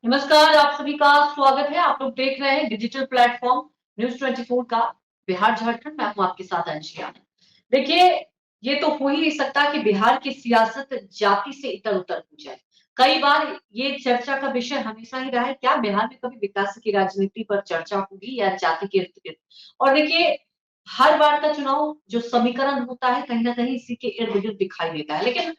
नमस्कार, आप सभी का स्वागत है। आप लोग देख रहे हैं डिजिटल प्लेटफॉर्म न्यूज़ 24 का बिहार झारखंड। मैं हूं आपके साथ अंशिका। देखिए, ये तो हो ही नहीं सकता कि बिहार की सियासत जाति से इतर-उतर हो जाए। कई बार ये चर्चा का विषय हमेशा ही रहा है, क्या बिहार में कभी विकास की राजनीति पर चर्चा होगी या जाति के इर्द-गिर्द? और देखिए, हर बार का चुनाव जो समीकरण होता है, कहीं न कहीं इसी के इर्द-गिर्द दिखाई देता है। लेकिन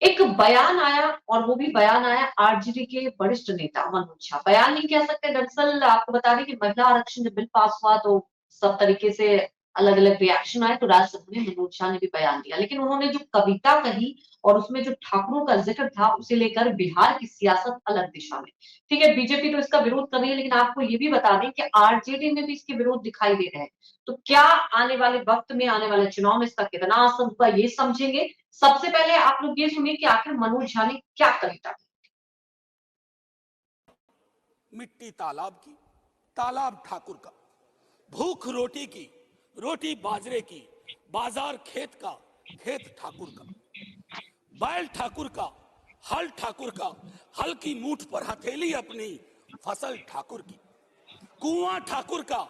एक बयान आया और वो भी बयान आया आरजेडी के वरिष्ठ नेता मनोज झा। बयान नहीं कह सकते, दरअसल आपको बता दें कि महिला आरक्षण जब बिल पास हुआ तो सब तरीके से अलग-अलग रिएक्शन आए, तो राज्यसभा में मनोज झा ने भी बयान दिया। लेकिन उन्होंने जो कविता कही और उसमें जो ठाकुरों का ज़िक्र था, उसे लेकर बिहार की सियासत अलग दिशा में। ठीक है, बीजेपी तो इसका विरोध कर रही है, लेकिन आपको ये भी बता दें कि आरजेडी में भी इसके विरोध दिखाई दे रहे हैं। तो क्या आने वाले वक्त में, आने वाले चुनाव में इसका कितना असर होगा, ये समझेंगे। सबसे पहले आप लोग ये सुनिए कि आखिर मनोज झा ने क्या कविता की। मिट्टी तालाब की, तालाब ठाकुर का, भूख रोटी की, रोटी बाजरे की, बाजार खेत का, खेत ठाकुर का, बैल ठाकुर का, हल ठाकुर का, हल की मूठ पर हथेली अपनी, फसल ठाकुर की, कुआं ठाकुर का,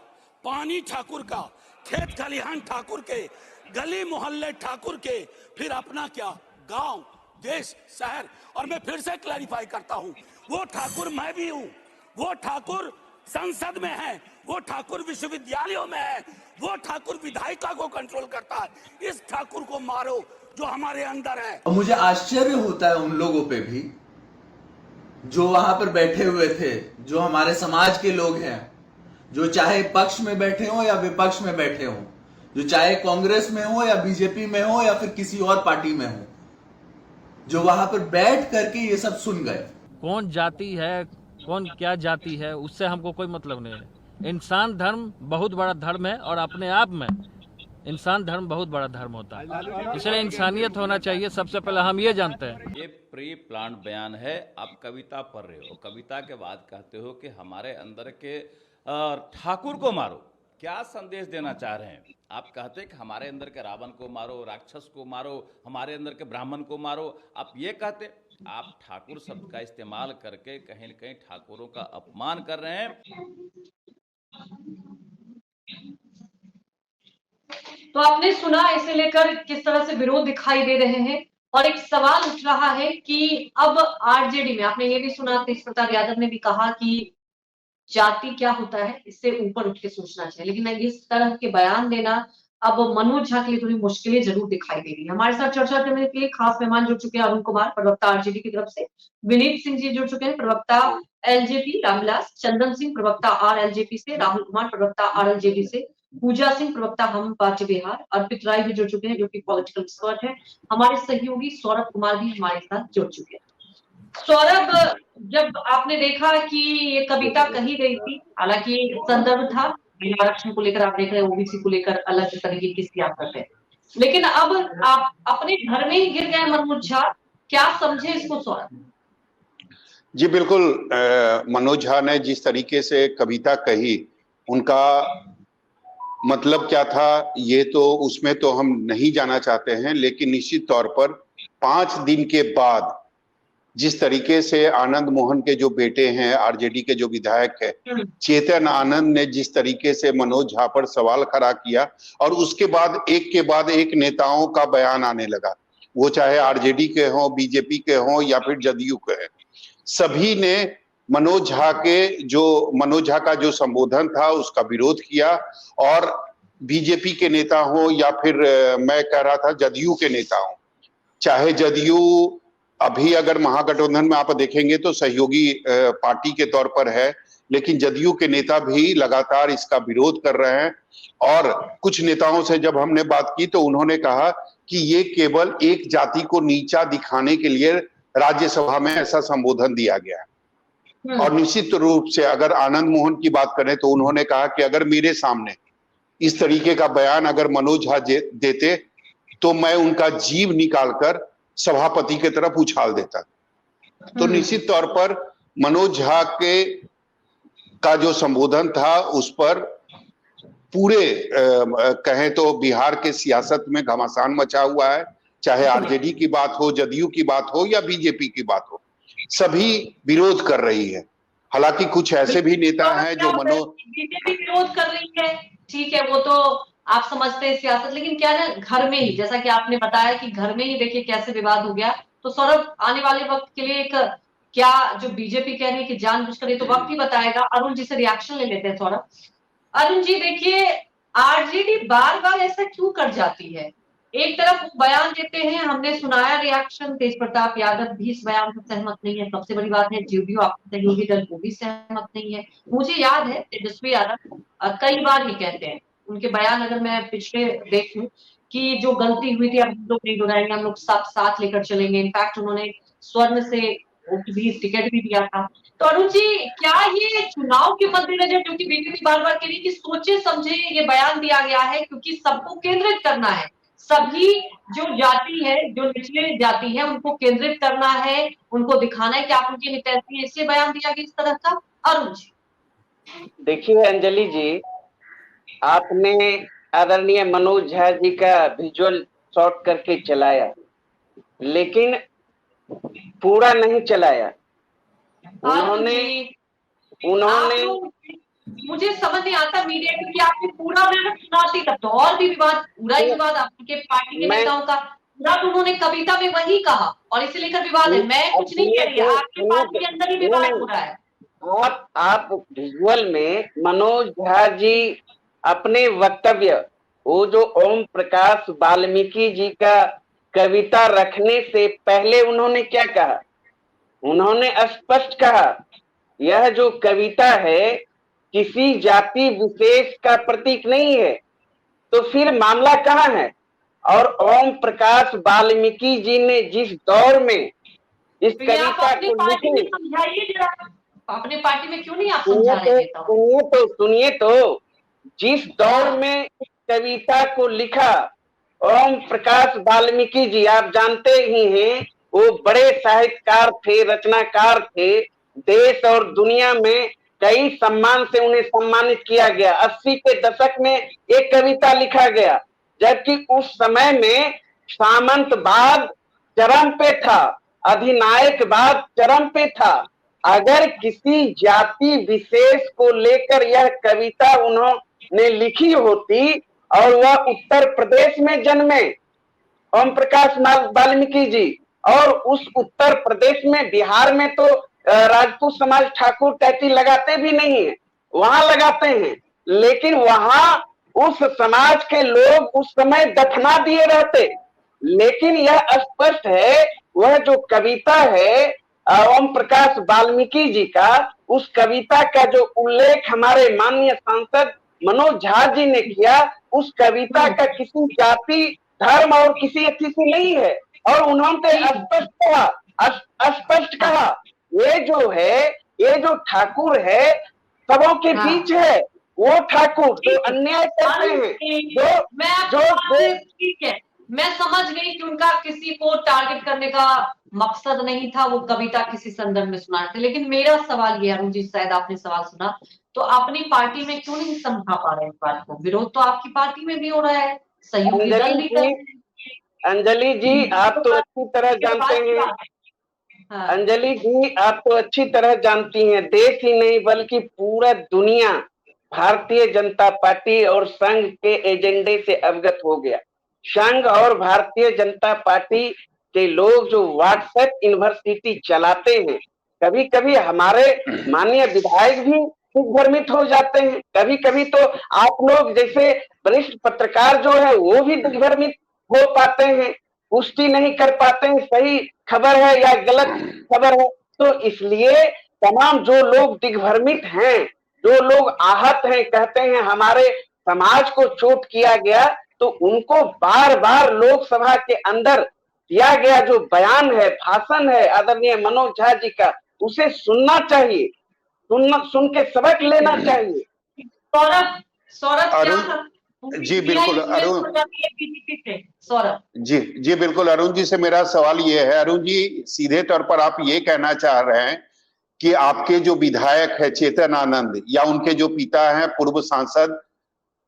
पानी ठाकुर का, खेत खलिहान ठाकुर के, गली मोहल्ले ठाकुर के, फिर अपना क्या, गांव, देश, शहर। और मैं फिर से क्लैरिफाई करता हूं, वो ठाकुर मैं भी हूं, वो ठाकुर संसद में है, वो ठाकुर विश्वविद्यालयों में है, वो ठाकुर विधायिका को कंट्रोल करता है। इस ठाकुर को मारो जो हमारे अंदर है। और मुझे आश्चर्य होता है उन लोगों पे भी जो वहां पर बैठे हुए थे, जो हमारे समाज के लोग हैं, जो चाहे पक्ष में बैठे हो या विपक्ष में बैठे हो, जो चाहे कांग्रेस में हो या बीजेपी में हो या फिर किसी और पार्टी में हो, जो वहां पर बैठ करके ये सब सुन गए। कौन जाति है, कौन क्या जाति है, उससे हमको कोई मतलब नहीं है। इंसान धर्म बहुत बड़ा धर्म है और अपने आप में इंसान धर्म बहुत बड़ा धर्म होता है, इसलिए इंसानियत होना चाहिए। सबसे पहले हम ये जानते हैं। ये प्री प्लान बयान है। आप कविता पढ़ रहे हो, कविता के बाद कहते हो कि हमारे अंदर के ठाकुर को मारो। क्या संदेश देना चाह रहे हैं आप? कहते हैं कि हमारे अंदर के रावण को मारो, राक्षस को मारो, हमारे अंदर के ब्राह्मण को मारो। आप ये कहते, आप ठाकुर शब्द का इस्तेमाल करके कहीं न कहीं ठाकुरों का अपमान कर रहे हैं। तो आपने सुना, इसे लेकर किस तरह से विरोध दिखाई दे रहे हैं और एक सवाल उठ रहा है कि अब आरजेडी में आपने ये भी सुना, तेज प्रताप यादव ने भी कहा कि जाति क्या होता है, इससे ऊपर उठ के सोचना चाहिए। लेकिन इस तरह के बयान देना अब मनोज झा के लिए थोड़ी मुश्किलें जरूर दिखाई दे रही है। हमारे साथ चर्चा करने के लिए खास मेहमान जुड़ चुके हैं, अरुण कुमार, प्रवक्ता आरजेडी की तरफ से, विनीत सिंह जी जुड़ चुके हैं, प्रवक्ता एलजेपी, रामविलास, चंदन सिंह, प्रवक्ता आरएलजेपी से, राहुल कुमार, प्रवक्ता आरएलजेडी से, पूजा सिंह, प्रवक्ता हम पार्टी बिहार, अर्पित राय भी जुड़ चुके हैं जो कि पॉलिटिकल एक्सपर्ट है। हमारे सहयोगी सौरभ कुमार भी हमारे साथ जुड़ चुके हैं। सौरभ, जब आपने देखा कि ये कविता कही गई थी, हालांकि संदर्भ था महिला आरक्षण को लेकर, आप देख रहे हैं ओबीसी को लेकर अलग तरीके की सियासत है, लेकिन अब आप अपने घर में ही गिर गए मनोज झा, क्या समझे इसको सौरभ? जी बिल्कुल, मनोज झा ने जिस तरीके से कविता कही, उनका मतलब क्या था ये तो उसमें तो हम नहीं जाना चाहते हैं, लेकिन निश्चित तौर पर 5 दिन के बाद जिस तरीके से आनंद मोहन के जो बेटे हैं, आरजेडी के जो विधायक है चेतन आनंद ने जिस तरीके से मनोज झा पर सवाल खड़ा किया, और उसके बाद एक नेताओं का बयान आने लगा, वो चाहे आरजेडी के हों, बीजेपी के हों या फिर जदयू के हैं, सभी ने मनोज झा का जो संबोधन था उसका विरोध किया। और बीजेपी के नेता हो या फिर मैं कह रहा था जदयू के नेता हो, चाहे जदयू अभी अगर महागठबंधन में आप देखेंगे तो सहयोगी पार्टी के तौर पर है, लेकिन जदयू के नेता भी लगातार इसका विरोध कर रहे हैं। और कुछ नेताओं से जब हमने बात की तो उन्होंने कहा कि ये केवल एक जाति को नीचा दिखाने के लिए राज्यसभा में ऐसा संबोधन दिया गया है। और निश्चित रूप से अगर आनंद मोहन की बात करें तो उन्होंने कहा कि अगर मेरे सामने इस तरीके का बयान अगर मनोज झा देते तो मैं उनका जीव निकालकर सभापति की तरफ उछाल देता। तो निश्चित तौर पर मनोज झा का जो संबोधन था उस पर पूरे कहें तो बिहार के सियासत में घमासान मचा हुआ है, चाहे आरजेडी की बात हो, जदयू की बात हो या बीजेपी की बात हो, सभी विरोध कर रही है। हालांकि कुछ ऐसे भी नेता हैं जो बीजेपी विरोध कर रही है, ठीक है, वो तो आप समझते हैं सियासत, लेकिन क्या ना घर में ही, जैसा कि आपने बताया कि घर में ही देखिए कैसे विवाद हो गया। तो सौरभ, आने वाले वक्त के लिए एक क्या जो बीजेपी कह रही है कि जानबूझकर, ये तो वक्त ही बताएगा। अरुण जी से रिएक्शन ले लेते हैं सौरभ। अरुण जी देखिए, आरजेडी बार बार ऐसा क्यों कर जाती है? एक तरफ वो बयान देते हैं, हमने सुनाया रिएक्शन, तेज प्रताप यादव भी इस बयान से सहमत नहीं है। सबसे बड़ी बात है जेडीयू आपका सहयोगी दल वो भी सहमत नहीं है। मुझे याद है तेजस्वी यादव कई बार ही कहते हैं, उनके बयान अगर मैं पिछले देखूं कि जो गलती हुई थी हम लोग नहीं दोहराएंगे, हम लोग सब साथ लेकर चलेंगे। इनफैक्ट उन्होंने स्वर्ण से भी टिकट भी दिया था। तो अरुण जी, क्या ये चुनाव के मद्देनजर, क्योंकि बीजेपी बार बार कह रही कि सोचे समझे ये बयान दिया गया है, क्योंकि सबको केंद्रित करना है, सभी जो जाति है, जो निचले जाति है, उनको केंद्रित करना है, उनको दिखाना है कि आप उनके हितैषी हैं, इसलिए बयान दिया गया इस तरह का? अरुण जी देखिए अंजलि जी, आपने आदरणीय मनोज झा जी का विजुअल शॉट करके चलाया, लेकिन पूरा नहीं चलाया। उन्होंने मुझे समझ नहीं आता मीडिया, क्योंकि आपने पूरा मैंने सुनाती तब तो और भी विवाद, पूरा ही विवाद आपके पार्टी के नेताओं का पूरा, तो उन्होंने कविता में वही कहा और इसे लेकर विवाद है। मैं कुछ नहीं कह रही, आपकी पार्टी के अंदर ही विवाद हो रहा है। आप विजुअल में मनोज झा जी अपने वक्तव्य, वो जो ओम प्रकाश वाल्मीकि जी का कविता रखने से पहले उन्होंने क्या कहा? उन्होंने स्पष्ट कहा यह जो कविता है किसी जाति विशेष का प्रतीक नहीं है। तो फिर मामला कहाँ है? और ओम प्रकाश वाल्मीकि जी ने जिस दौर में इस कविता को लिखी, समझाइए जरा, अपने पार्टी में क्यों नहीं आप समझा रहे? सुनिए तो जिस दौर में इस कविता को लिखा ओम प्रकाश वाल्मीकि जी, आप जानते ही हैं, वो बड़े साहित्यकार थे, रचनाकार थे। देश और दुनिया में कई सम्मान से उन्हें सम्मानित किया गया। 80 के दशक में एक कविता लिखा गया, जबकि उस समय में सामंतवाद चरम पे था, अधिनायकवाद चरम पे था। अगर किसी जाति विशेष को लेकर यह कविता उन्होंने लिखी होती और वह उत्तर प्रदेश में जन्मे ओम प्रकाश वाल्मीकि जी, और उस उत्तर प्रदेश में, बिहार में तो राजपूत समाज ठाकुर टैटी लगाते भी नहीं है, वहां लगाते हैं, लेकिन वहां उस समाज के लोग उस समय दफना दिए रहते। लेकिन यह स्पष्ट है, वह जो कविता है ओम प्रकाश वाल्मीकि जी का, उस कविता का जो उल्लेख हमारे माननीय सांसद मनोज झा जी ने किया, उस कविता का किसी जाति, धर्म और किसी अति से नहीं है। और उन्होंने स्पष्ट कहा ये जो है, ये जो ठाकुर है सबों के बीच है, वो ठाकुर जो अन्याय करते हैं, जो ठीक है, मैं समझ गई कि उनका किसी को टारगेट करने का मकसद नहीं था, वो कविता किसी संदर्भ में सुनाए थे। लेकिन मेरा सवाल ये, अरुण जी शायद आपने सवाल सुना, तो अपनी पार्टी में क्यों नहीं समझा पा रहे हैं इस बात को? विरोध तो आपकी पार्टी में भी हो रहा है, सहयोगी दल भी कर। अंजलि जी आप तो अच्छी तरह जानते हैं, अंजलि जी आप तो अच्छी तरह जानती हैं, देश ही नहीं बल्कि पूरा दुनिया भारतीय जनता पार्टी और संघ के एजेंडे से अवगत हो गया। संघ और भारतीय जनता पार्टी के लोग जो व्हाट्सएप यूनिवर्सिटी चलाते हैं, कभी कभी हमारे माननीय विधायक भी दिग्भ्रमित हो जाते हैं। कभी कभी तो आप लोग जैसे वरिष्ठ पत्रकार जो है वो भी दिग्भ्रमित हो पाते हैं, पुष्टि नहीं कर पाते हैं सही खबर है या गलत खबर है। तो इसलिए तमाम जो लोग दिग्भ्रमित हैं, जो लोग आहत हैं, कहते हैं हमारे समाज को चोट किया गया, तो उनको बार बार लोकसभा के अंदर दिया गया जो बयान है, भाषण है आदरणीय मनोज झा जी का, उसे सुनना चाहिए, सुन के सबक लेना चाहिए। सौरभ जी बिल्कुल अरुण सौरभ जी बिल्कुल अरुण जी से मेरा सवाल ये है, अरुण जी सीधे तौर पर आप ये कहना चाह रहे हैं कि आपके जो विधायक है चेतन आनंद, या उनके जो पिता हैं पूर्व सांसद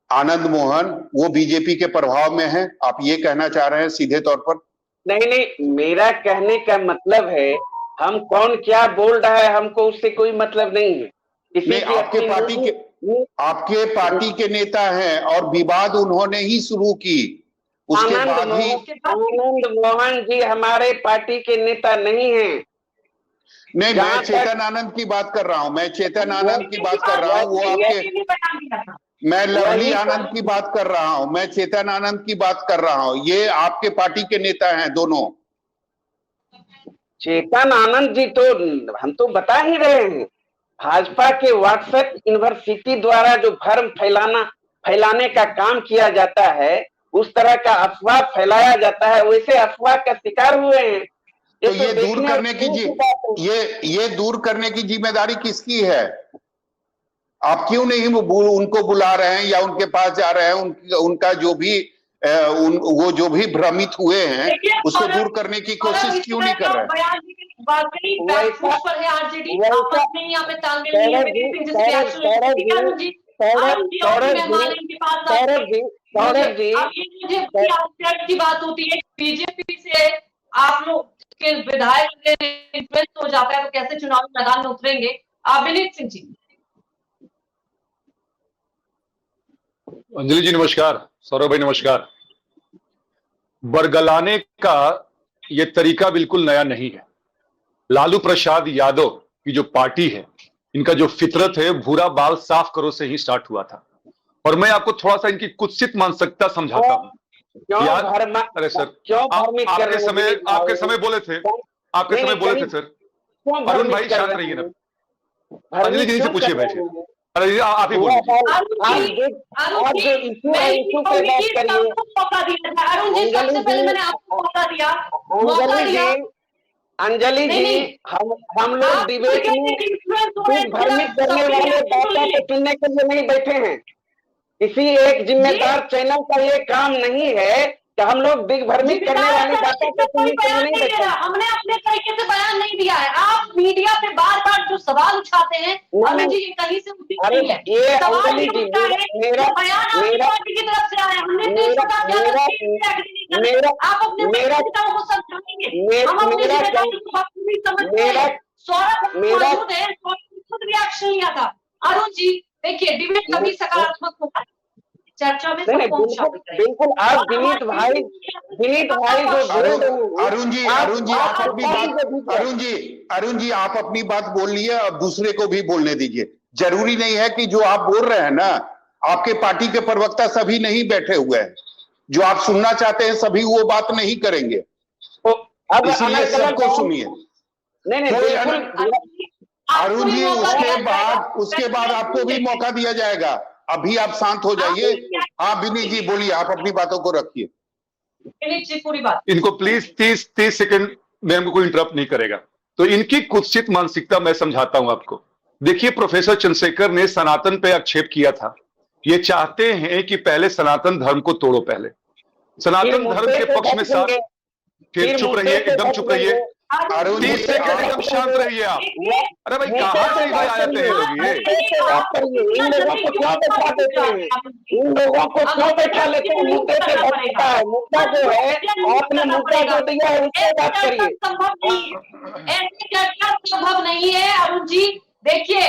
आनंद मोहन, वो बीजेपी के प्रभाव में है, आप ये कहना चाह रहे हैं सीधे तौर पर? नहीं, मेरा कहने का मतलब है हम कौन क्या बोल रहा है हमको उससे कोई मतलब नहीं है। किसी नहीं, की अपनी आपके पार्टी के नेता हैं और विवाद उन्होंने ही शुरू की, उसके बाद ही। आनंद मोहन जी हमारे पार्टी के नेता नहीं हैं। नहीं, मैं चेतन आनंद की बात कर रहा हूं, मैं चेतन आनंद की बात कर रहा हूं, वो आपके, मैं लवली आनंद की बात कर रहा हूं, मैं चेतन आनंद की बात कर रहा हूं, ये आपके पार्टी के नेता हैं दोनों। चेतन आनंद जी तो हम तो बता ही रहे हैं, भाजपा के व्हाट्सएप यूनिवर्सिटी द्वारा जो भ्रम फैलाने का काम किया जाता है, उस तरह का अफवाह फैलाया जाता है, वैसे अफवाह का शिकार हुए हैं। तो ये दूर करने की ये दूर करने की जिम्मेदारी किसकी है? आप क्यों नहीं उनको बुला रहे हैं या उनके पास जा रहे हैं? उनका जो भी वो जो भी भ्रमित हुए हैं उसको दूर करने की कोशिश क्यों नहीं कर रहे हैं? की बात होती है, बीजेपी से आप लोग के विधायक इन्फ्लुएंस हो जाता है तो कैसे चुनावी मैदान में उतरेंगे आप? विनीत सिंह जी। अंजलि जी नमस्कार, सौरभ भाई नमस्कार। बरगलाने का ये तरीका बिल्कुल नया नहीं है। लालू प्रसाद यादव की जो पार्टी है, इनका जो फितरत है भूरा बाल साफ करो से ही स्टार्ट हुआ था। और मैं आपको थोड़ा सा इनकी कुत्सित मानसिकता समझाता हूँ। यार, अरे सर, आपके समय बोले थे, सर। अरुण भाई शांत रहिए ना, अंजलि जी से पूछिए भाई। अरे आप ही बोलिए। अंजलि जी, हम लोग डिबेट में भ्रमित करने वाले बातों को सुनने के लिए नहीं बैठे हैं। किसी एक जिम्मेदार चैनल का ये काम नहीं है कि हम लोग दिग्भ्रमित करने वाली बातों को सुनने के लिए नहीं बैठे। हमने अपने तरीके से बयान नहीं दिया है। आप मीडिया पे बार बार जो सवाल उठाते हैं अरुण जी, ये कहीं से उचित नहीं है। ये सवाल अंजलि जी, मेरा बयान आपकी पार्टी की तरफ से आया, हमने आप अपने नेताओं को समझाएंगे, हम अपनी जिम्मेदारी को बखूबी समझते हैं। सौरभ मौजूद है, खुद रिएक्शन लिया था। अरुण जी देखिए, डिबेट कभी सकारात्मक होगा, चर्चा में बिल्कुल। आप विनीत भाई जो अरुण जी आप अपनी बात, अरुण जी आप अपनी बात बोल लिए, अब दूसरे को भी बोलने दीजिए। जरूरी नहीं है कि जो आप बोल रहे हैं ना, आपके पार्टी के प्रवक्ता सभी नहीं बैठे हुए हैं, जो आप सुनना चाहते हैं सभी वो बात नहीं करेंगे, इसलिए सबको सुनिए। अरुण जी, उसके बाद आपको भी मौका दिया जाएगा। अभी आप शांत हो जाइए। हाँ विनीत जी बोलिए, आप अपनी बातों को रखिए। विनीत जी पूरी बात। इनको प्लीज 30 सेकंड में हमको कोई इंटरप्ट नहीं करेगा। तो इनकी कुत्सित मानसिकता मैं समझाता हूं आपको। देखिए, प्रोफेसर चंद्रशेखर ने सनातन पे आक्षेप किया था। ये चाहते हैं कि पहले सनातन धर्म को तोड़ो, पहले सनातन धर्म के पक्ष में साथ। फिर चुप रहिए, एकदम चुप रहिए। 30 सेकंड एकदम शांत रहिए आप। अरे भाई कहां से आए थे ये लोग? इन लोगों को क्यों बैठा देते हैं? इन लोगों को क्यों बैठा लेते हैं? मुद्दे पे भटकता है। मुद्दा जो है, आपने मुद्दा जो दिया है उससे बात करिए। ऐसी चर्चा संभव नहीं है अरुण जी। देखिए,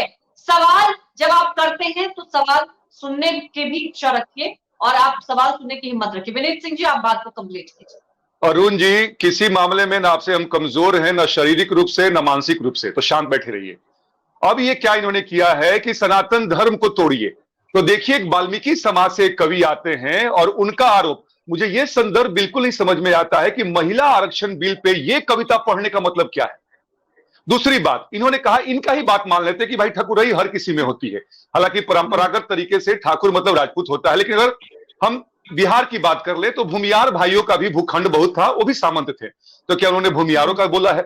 सवाल जब आप करते हैं तो सवाल सुनने की भी इच्छा रखिए और आप सवाल सुनने की हिम्मत रखिए। विनीत सिंह जी, आप बात को कंप्लीट कीजिए। अरुण जी, किसी मामले में ना आपसे हम कमजोर हैं, ना शारीरिक रूप से, ना मानसिक रूप से, तो शांत बैठे रहिए। अब ये क्या इन्होंने किया है कि सनातन धर्म को तोड़िए। तो देखिए, एक वाल्मीकि समाज से एक कवि आते हैं और उनका आरोप, मुझे ये संदर्भ बिल्कुल नहीं समझ में आता है कि महिला आरक्षण बिल पे ये कविता पढ़ने का मतलब क्या है। दूसरी बात, इन्होंने कहा, इनका ही बात मान लेते कि भाई ठाकुरई हर किसी में होती है। हालांकि परंपरागत तरीके से ठाकुर मतलब राजपूत होता है, लेकिन अगर हम बिहार की बात कर ले तो भूमियार भाइयों का भी भूखंड बहुत था, वो भी सामंत थे। तो क्या उन्होंने भूमियारों का बोला है?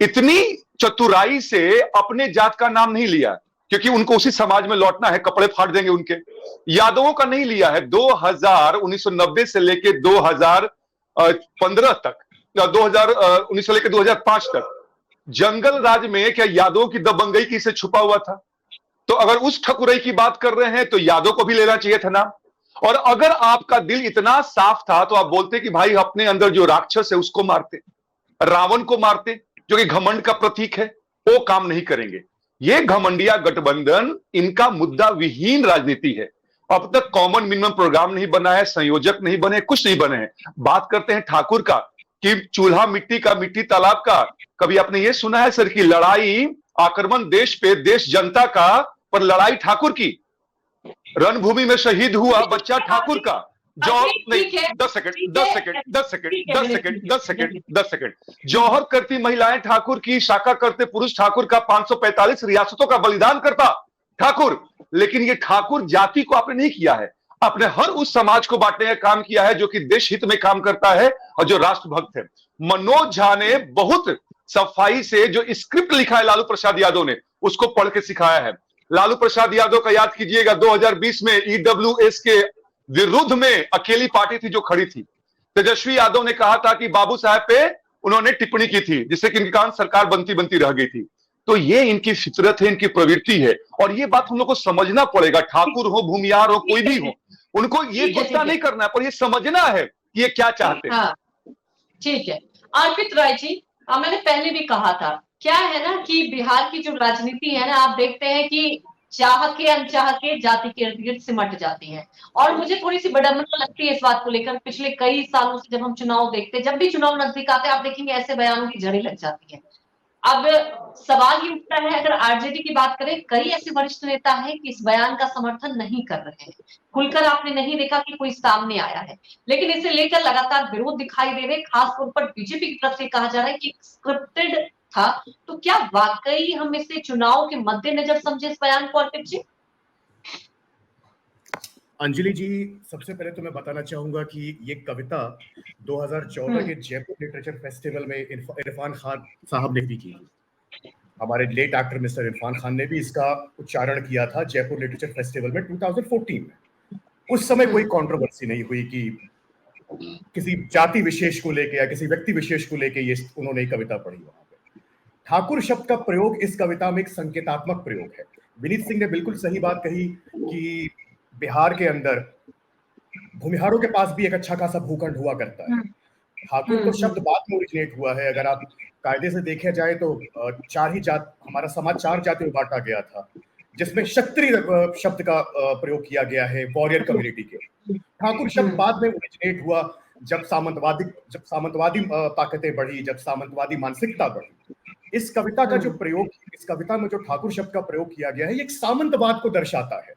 इतनी चतुराई से अपने जात का नाम नहीं लिया, क्योंकि उनको उसी समाज में लौटना है, कपड़े फाड़ देंगे उनके। यादवों का नहीं लिया है। 1990 से लेके 2015 तक, 1900 से लेके 2005 तक जंगल राज में क्या यादवों की दबंगई की से छुपा हुआ था? तो अगर उस ठकुरई की बात कर रहे हैं तो यादव को भी लेना चाहिए था नाम। और अगर आपका दिल इतना साफ था तो आप बोलते कि भाई अपने अंदर जो राक्षस है उसको मारते, रावण को मारते, जो कि घमंड का प्रतीक है, वो काम नहीं करेंगे। ये घमंडिया गठबंधन इनका मुद्दा विहीन राजनीति है। अब तक कॉमन मिनिमम प्रोग्राम नहीं बना है, संयोजक नहीं बने, कुछ नहीं बने हैं। बात करते हैं ठाकुर का कि चूल्हा मिट्टी का, मिट्टी तालाब का। कभी आपने ये सुना है सर कि लड़ाई, आक्रमण देश पे, देश जनता का, पर लड़ाई ठाकुर की? रणभूमि में शहीद हुआ बच्चा ठाकुर का। जौहर नहीं, 10 सेकंड। जौहर करती महिलाएं ठाकुर की, शाखा करते पुरुष ठाकुर का, 545 रियासतों का बलिदान करता ठाकुर। लेकिन ये ठाकुर जाति को आपने नहीं किया है, आपने हर उस समाज को बांटने का काम किया है जो कि देश हित में काम करता है और जो राष्ट्रभक्त है। मनोज झा ने बहुत सफाई से जो स्क्रिप्ट लिखा है लालू प्रसाद यादव ने, उसको पढ़ के सिखाया है। लालू प्रसाद यादव का याद कीजिएगा, 2020 में ईडब्ल्यूएस के विरुद्ध में अकेली पार्टी थी जो खड़ी थी। तेजस्वी यादव ने कहा था कि बाबू साहब पे उन्होंने टिप्पणी की थी, जिससे कि इनके कारण सरकार बनती बनती रह गई थी। तो ये इनकी फितरत है, इनकी प्रवृत्ति है, और ये बात हम लोग को समझना पड़ेगा। ठाकुर हो, भूमियार हो, कोई भी हो, उनको ये गुस्सा नहीं करना है, पर ये समझना है कि ये क्या चाहते हैं। हाँ, ठीक है। अर्पित राय जी, मैंने पहले भी कहा था, क्या है ना कि बिहार की जो राजनीति है ना, आप देखते हैं कि चाह के अनचाह के जाति के इर्द गिर्द सिमट जाती है। और मुझे थोड़ी सी विडंबना लगती है इस बात को लेकर। पिछले कई सालों से जब हम चुनाव देखते हैं, जब भी चुनाव नजदीक आते हैं, आप देखेंगे ऐसे बयानों की जड़ी लग जाती है। अब सवाल ये उठता है, अगर आरजेडी की बात करें, कई ऐसे वरिष्ठ नेता हैं कि इस बयान का समर्थन नहीं कर रहे हैं। खुलकर आपने नहीं देखा कि कोई सामने आया है, लेकिन इसे लेकर लगातार विरोध दिखाई दे रहे। खासतौर पर बीजेपी की तरफ से कहा जा रहा है कि स्क्रिप्टेड था। तो क्या वाकई हम इसे चुनाव के मद्देनजर समझे इस बयान को? अर्पित जी, अंजलि जी, सबसे पहले तो मैं बताना चाहूंगा कि ये कविता 2014 के जयपुर लिटरेचर फेस्टिवल में इरफान खान साहब ने भी की। हमारे late actor mister Irrfan Khan ने भी इसका उच्चारण किया था जयपुर लिटरेचर फेस्टिवल में 2014 में। उस समय कोई कंट्रोवर्सी नहीं हुई कि किसी जाति विशेष को लेके या किसी व्यक्ति विशेष को लेके ये उन्होंने कविता पढ़ी। वहां पे ठाकुर शब्द का प्रयोग इस कविता में एक संकेतात्मक प्रयोग है। विनीत सिंह ने बिल्कुल सही बात कही कि बिहार के अंदर भूमिहारों के पास भी एक अच्छा खासा भूखंड हुआ करता है। ठाकुर तो शब्द बाद में ओरिजिनेट हुआ है। अगर आप कायदे से देखा जाए तो हमारा समाज 4 जाति में बांटा गया था, जिसमें क्षत्रिय शब्द का प्रयोग किया गया है वॉरियर कम्युनिटी के। ठाकुर शब्द बाद में ओरिजिनेट हुआ जब सामंतवादी ताकतें बढ़ी, जब सामंतवादी मानसिकता बढ़ी। इस कविता का जो प्रयोग, इस कविता में जो ठाकुर शब्द का प्रयोग किया गया है, ये एक सामंतवाद को दर्शाता है।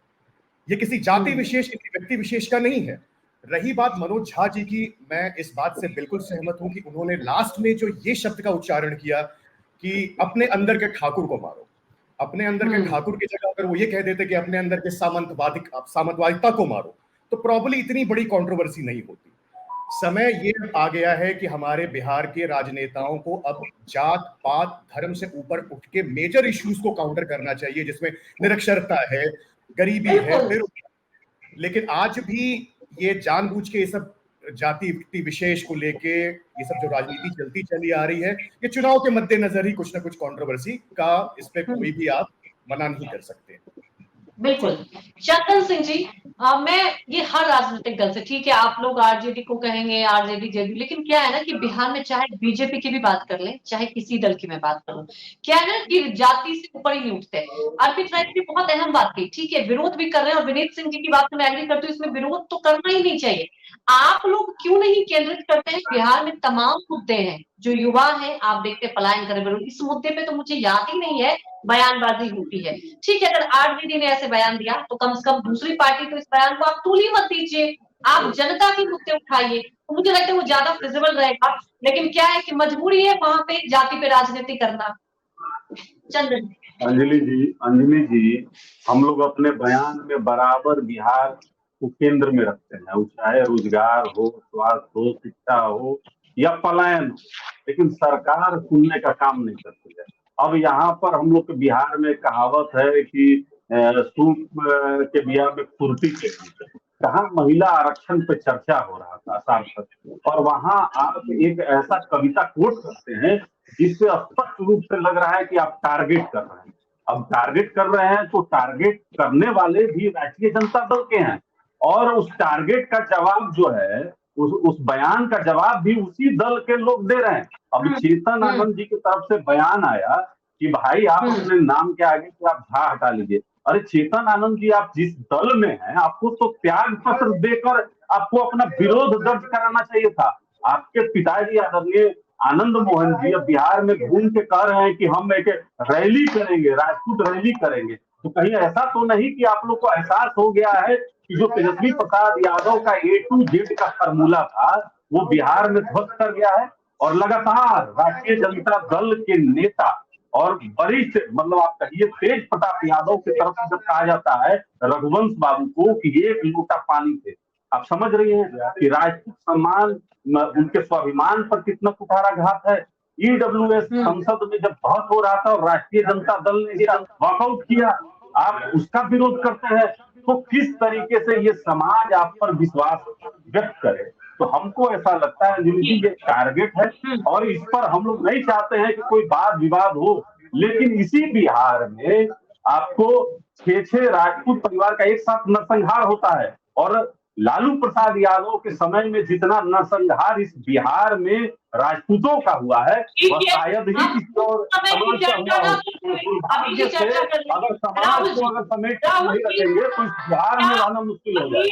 ये किसी जाति विशेष, किसी व्यक्ति विशेष का नहीं है। रही बात मनोज झा जी की, मैं इस बात से बिल्कुल सहमत हूं कि उन्होंने लास्ट में जो ये शब्द का उच्चारण किया कि अपने अंदर के ठाकुर को मारो, अपने अंदर के ठाकुर की जगह अगर वो ये कह देते कि अपने अंदर के सामंतवादिता को मारो, तो प्रॉब्ली इतनी बड़ी कंट्रोवर्सी नहीं होती। समय ये आ गया है कि हमारे बिहार के राजनेताओं को अब जात पात धर्म से ऊपर उठ के मेजर इश्यूज को काउंटर करना चाहिए, जिसमें निरक्षरता है, गरीबी है, लेकिन आज भी ये जानबूझ के ये सब जाति व्यक्ति विशेष को लेके ये सब जो राजनीति चलती चली आ रही है, ये चुनाव के मद्देनजर ही कुछ ना कुछ कंट्रोवर्सी का, इस पे कोई भी आप मना नहीं कर सकते। बिल्कुल। चंदन सिंह जी, मैं ये हर राजनीतिक दल से, ठीक है आप लोग आरजेडी को कहेंगे, आरजेडी जेडी, लेकिन क्या है ना कि बिहार में चाहे बीजेपी की भी बात कर लें, चाहे किसी दल की मैं बात करूं, क्या है ना कि जाति से ऊपर ही नहीं उठते। अर्पित राय ने बहुत अहम बात की, ठीक है विरोध भी कर रहे हैं, और विनीत सिंह जी की बात में एग्री करती हूँ, इसमें विरोध तो करना ही नहीं चाहिए। आप लोग क्यों नहीं केंद्रित करते हैं? बिहार में तमाम मुद्दे हैं, जो युवा हैं आप देखते पलायन कर रहे, इस मुद्दे पे तो मुझे याद ही नहीं है बयानबाजी होती है। ठीक है, अगर आरजेडी ने ऐसे बयान दिया तो कम से कम दूसरी पार्टी तो इस बयान को आप तूली मत दीजिए, आप जनता के मुद्दे उठाइए, तो मुझे लगता है वो ज्यादा फिजिबल रहेगा। लेकिन क्या है कि मजबूरी है वहां पे जाति पे राजनीति करना। चंदन अंजलि जी, हम लोग अपने बयान में बराबर बिहार को केंद्र में रखते हैं, वो चाहे रोजगार हो, स्वास्थ्य हो, शिक्षा हो या पलायन हो, लेकिन सरकार सुनने का काम नहीं करती है। अब यहाँ पर हम लोग के बिहार में कहावत है कि सूप के बिया में फुर्ती के, कहाँ महिला आरक्षण पे चर्चा हो रहा था सांसद, और वहां आप एक ऐसा कविता कोट करते हैं जिससे स्पष्ट रूप से लग रहा है कि आप टारगेट कर रहे हैं। अब टारगेट कर रहे हैं तो टारगेट करने वाले भी राष्ट्रीय जनता दल के हैं, और उस टारगेट का जवाब जो है उस बयान का जवाब भी उसी दल के लोग दे रहे हैं। अब चेतन आनंद जी की तरफ से बयान आया कि भाई आप अपने नाम के आगे से आप झा हटा लीजिए। अरे चेतन आनंद जी, आप जिस दल में हैं आपको तो त्याग पत्र देकर आपको अपना विरोध दर्ज कराना चाहिए था। आपके पिताजी आदरणीय आनंद मोहन जी अब बिहार में घूम के कह रहे हैं कि हम एक रैली करेंगे, राजपूत रैली करेंगे। तो कहीं ऐसा तो नहीं कि आप लोग को एहसास हो गया है कि जो तेजस्वी प्रसाद यादव का A to Z का फार्मूला था वो बिहार में ध्वस्त कर गया है। और लगातार राष्ट्रीय जनता दल के नेता और वरिष्ठ मतलब आप कहिए तेज प्रताप यादव की तरफ से जब कहा जाता है रघुवंश बाबू को कि एक लोटा पानी थे, आप समझ रही हैं कि राजपूत सम्मान उनके स्वाभिमान पर कितना कुठाराघात है। EWS संसद में जब बहस हो रहा था और राष्ट्रीय जनता दल ने वॉकआउट किया, आप उसका विरोध करते हैं। तो किस तरीके से ये समाज आप पर विश्वास व्यक्त करे। तो हमको ऐसा लगता है जी ये टारगेट है और इस पर हम लोग नहीं चाहते हैं कि कोई वाद विवाद हो, लेकिन इसी बिहार में आपको 6 राजपूत परिवार का एक साथ नरसंहार होता है। और लालू प्रसाद यादव के समय में जितना नरसंहार इस बिहार में राजपूतों का हुआ है वह शायद ही किसी और समाज का हुआ हो। भाग्य से अगर समाज को अगर समेट कर नहीं रखेंगे तो इस बिहार में रहना मुश्किल हो जाए।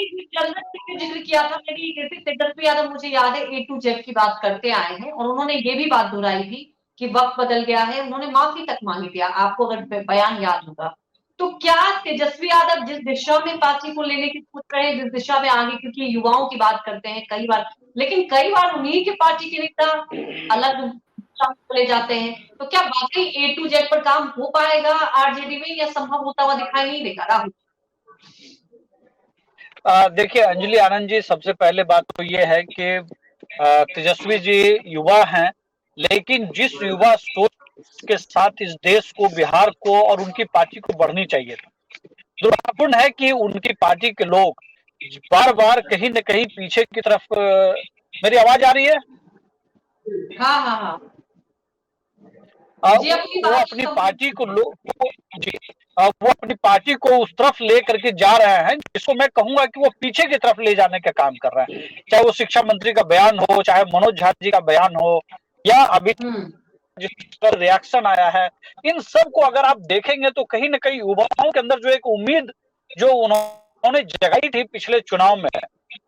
जिक्र किया था मेरी तेजस्वी यादव, मुझे याद है A to Z की बात करते आए हैं और उन्होंने ये भी बात दोहराई थी कि वक्त बदल गया है। उन्होंने माफी तक मांगी थी, आपको अगर बयान याद होगा। तो क्या तेजस्वी यादव जिस दिशा में पार्टी को लेने की सोच रहे हैं, जिस दिशा में आगे, क्योंकि युवाओं की बात करते हैं कई बार, लेकिन कई बार उन्हीं के पार्टी के नेता अलग चले जाते हैं, तो क्या वाकई A to Z पर काम हो पाएगा आरजेडी में या संभव होता हुआ दिखाई नहीं देगा? राहुल देखिए अंजलि आनंद जी, सबसे पहले बात तो ये है कि तेजस्वी जी युवा हैं, लेकिन जिस युवा सोच के साथ इस देश को, बिहार को और उनकी पार्टी को बढ़नी चाहिए था, दुर्भाग्यपूर्ण है कि उनकी पार्टी के लोग बार बार कहीं न कहीं पीछे की तरफ मेरी आवाज आ रही है? हाँ हाँ हाँ जी, वो अपनी पार्टी को जी वो अपनी पार्टी को उस तरफ ले करके जा रहे हैं जिसको मैं कहूंगा कि वो पीछे की तरफ ले जाने का काम कर रहे हैं। चाहे वो शिक्षा मंत्री का बयान हो, चाहे मनोज झा जी का बयान हो, या अभी जिस पर रिएक्शन आया है, इन सब को अगर आप देखेंगे तो कहीं ना कहीं युवाओं के अंदर जो एक उम्मीद जो उन्होंने जगाई थी पिछले चुनाव में,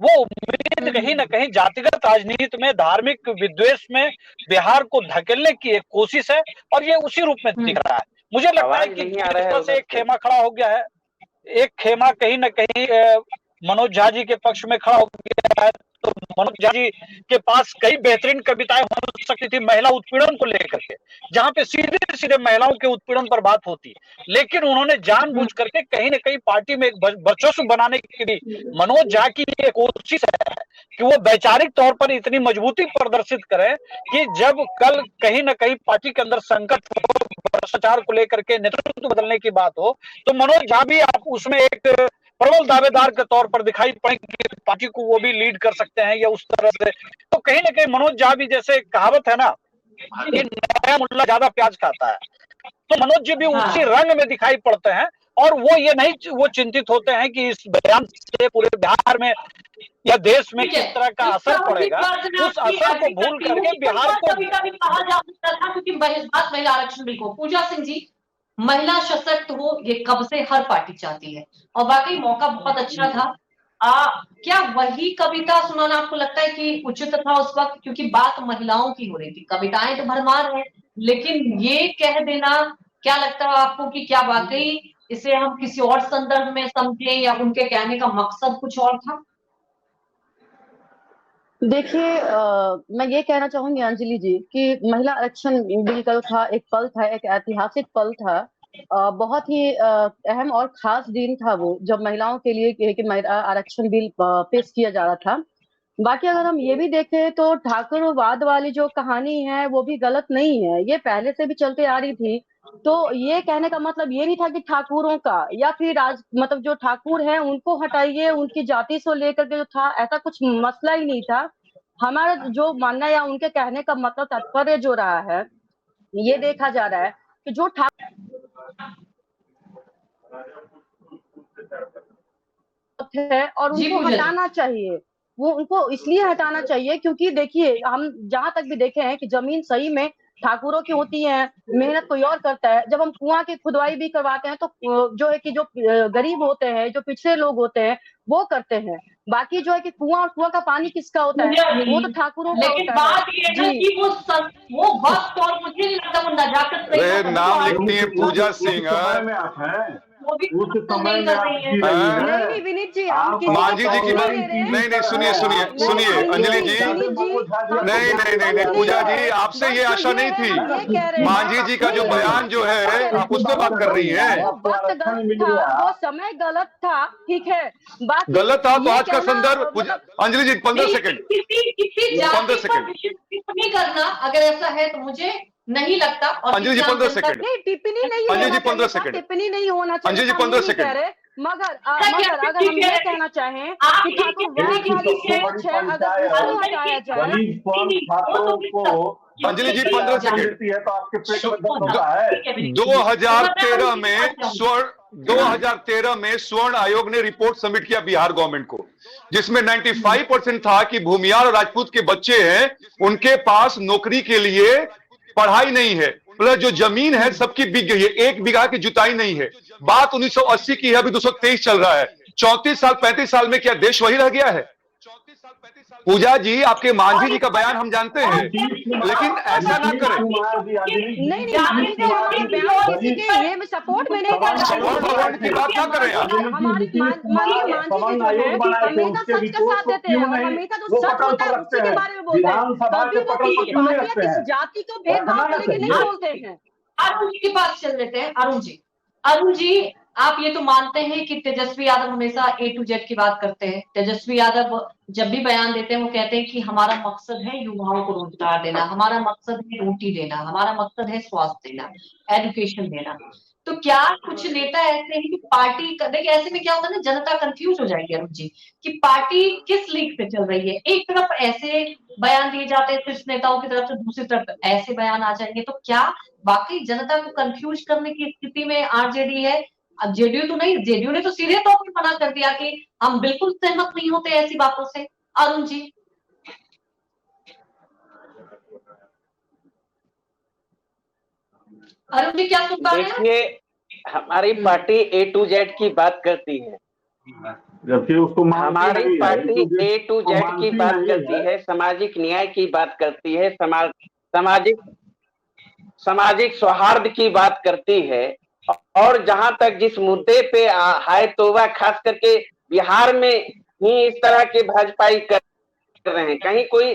वो उम्मीद कहीं ना कहीं जातिगत राजनीति में, धार्मिक विद्वेष में बिहार को धकेलने की एक कोशिश है और ये उसी रूप में दिख रहा है। मुझे लगता है कि जिस तरह से एक खेमा खड़ा हो गया है, एक खेमा कहीं ना कहीं मनोज झा जी के पक्ष में खड़ा हो गया है, तो मनोज झा जी के पास कई बेहतरीन कविताएं हो सकती थी महिला उत्पीड़न को लेकर के, जहां पे सीधे सीधे महिलाओं के उत्पीड़न पर बात होती, लेकिन उन्होंने जानबूझ करके कहीं न कहीं पार्टी में एक वर्चस्व बनाने की भी मनोज झा की ये कोशिश है कि वो वैचारिक तौर पर इतनी मजबूती प्रदर्शित करें कि जब कल कहीं न कहीं पार्टी के अंदर संकट हो, भ्रष्टाचार को लेकर के नेतृत्व बदलने की बात हो, तो मनोज झा भी आप उसमें एक प्रबल दावेदार के तौर पर दिखाई पड़ेंगे, पार्टी को वो भी लीड कर सकते हैं या उस तरह से। तो कहीं ना कहीं मनोज झा भी, जैसे कहावत है ना कि नया मुल्ला ज्यादा प्याज खाता है, तो मनोज जी भी उसी रंग में दिखाई पड़ते हैं और वो ये नहीं वो चिंतित होते हैं कि इस बयान से पूरे बिहार में या देश में किस तरह का असर पड़ेगा। उस असर को भूल करके बिहार को कहा जा सकता था, क्योंकि बात महिला आरक्षण बिल को, पूजा सिंह जी, महिला सशक्त हो ये कब से हर पार्टी चाहती है और वाकई मौका बहुत अच्छा था। क्या वही कविता सुनाना आपको लगता है कि उचित था उस वक्त, क्योंकि बात महिलाओं की हो रही थी, कविताएं तो भरमार है, लेकिन ये कह देना, क्या लगता है आपको कि क्या वाकई इसे हम किसी और संदर्भ में समझें या उनके कहने का मकसद कुछ और था? देखिए मैं ये कहना चाहूंगी अंजलि जी कि महिला आरक्षण बिल का था, एक पल था, एक ऐतिहासिक पल था, बहुत ही अहम और खास दिन था वो, जब महिलाओं के लिए कि महिला आरक्षण बिल पेश किया जा रहा था। बाकी अगर हम ये भी देखें तो ठाकुरवाद वाली जो कहानी है वो भी गलत नहीं है, ये पहले से भी चलते आ रही थी। तो ये कहने का मतलब ये नहीं था कि ठाकुरों का या फिर मतलब जो ठाकुर है उनको हटाइए, उनकी जाति से लेकर के जो था, ऐसा कुछ मसला ही नहीं था। हमारा जो मानना या उनके कहने का मतलब तात्पर्य जो रहा है, ये देखा जा रहा है कि जो है और उनको हटाना चाहिए, वो उनको इसलिए हटाना चाहिए क्योंकि देखिए हम जहां तक भी देखे हैं कि जमीन सही में ठाकुरों की होती है, मेहनत कोई और करता है। जब हम कुआं की खुदवाई भी करवाते हैं तो जो है कि जो गरीब होते हैं, जो पिछड़े लोग होते हैं, वो करते हैं। बाकी जो है कि कुआं का पानी किसका होता है, वो तो ठाकुरों का लेकिन होता है। बात ये है कि वो वक्त और मुझे नहीं लगता वो नजाकत से अरे नाम लिखती है पूजा सिंह। समय में आप हैं, वो भी उस समय नहीं में कर आप रही है। जी रही हैं। नहीं विनीत जी, हम किसी मांझी जी की बात नहीं ले रहे हैं। नहीं सुनिए सुनिए सुनिए अंजलि जी, नहीं पूजा जी, आपसे ये आशा नहीं थी। मांझी जी का जो बयान जो है आप उस पर बात कर रही हैं। वो वक्त गलत था, वो समय गलत था, ठीक है। बात गलत था तो ये आज का कहना, संदर्भ मतलब अंजलि जी 15 सेकंड किसी 15 जाति पर सेकंड टिप्पणी करना अगर ऐसा है तो मुझे नहीं लगता। और अंजलि जी 15 सेकंड नहीं टिप्पणी नहीं अंजलि होना जी 15 चाहिए, सेकंड टिप्पणी नहीं होना चाहिए, अंजलि जी हम 15 ये नहीं सेकंड कह रहे। मगर अगर हम ये कहना चाहें कि ठाकुर वैद वाली सोच है, अगर उसको हटाया जाए। गरीब कौन छात्रों को अंजलि जी 15 सेकंड देती है तो आपके पेट में दर्द होता है। 2013 में स्वर्ण आयोग ने रिपोर्ट सबमिट किया बिहार गवर्नमेंट को, जिसमें 95% था कि भूमियार और राजपूत के बच्चे हैं, उनके पास नौकरी के लिए पढ़ाई नहीं है, प्लस जो जमीन है सबकी बिक गई है, 1 बीघा की जुताई नहीं है। बात 1980 की है, अभी 223 चल रहा है। 34 साल 35 साल में क्या देश वही रह गया है? पूजा जी, आपके मांझी जी का बयान हम जानते हैं, लेकिन ऐसा ना करें। नहीं किसी के ये में सपोर्ट में नहीं कर रहा भगवान की बात ना करें आप। हमारी माननीय मांझी जी जो है हमेशा सच का साथ देते हैं, और हमेशा जो सच होता है उसी के बारे में बोलते हैं। कभी वो किसी पार्टी या किसी जाति को भेदभाव करके नहीं बोलते हैं। अरुण जी के पास चल देते हैं। अरुण जी, आप ये तो मानते हैं कि तेजस्वी यादव हमेशा A to Z की बात करते हैं। तेजस्वी यादव जब भी बयान देते हैं वो कहते हैं कि हमारा मकसद है युवाओं को रोजगार देना, हमारा मकसद है रोटी देना, हमारा मकसद है स्वास्थ्य देना, एजुकेशन देना। तो क्या कुछ नेता ऐसे हैं कि पार्टी, देखिए ऐसे में क्या होता है ना, जनता कंफ्यूज हो जाएगी अरुण जी कि पार्टी किस लीग पे चल रही है। एक तरफ ऐसे बयान दिए जाते हैं शीर्ष नेताओं की तरफ से, दूसरी तरफ ऐसे बयान आ जाएंगे, तो क्या वाकई जनता को कंफ्यूज करने की स्थिति में आरजेडी है? अब जेडीयू तो नहीं, जेडीयू ने तो सीधे तौर पर मना कर दिया कि हम बिल्कुल सहमत नहीं होते ऐसी बातों से। अरुण जी, क्या सुन पा रहे हैं? देखिए, हमारी पार्टी A to Z की बात करती है, जबकि उसको हमारी पार्टी A to Z की बात करती है, सामाजिक न्याय की बात करती है, सामाजिक सौहार्द की बात करती है। और जहां तक जिस मुद्दे पे हाय तौबा, खास करके बिहार में ही इस तरह के भाजपाई कर रहे हैं, कहीं कोई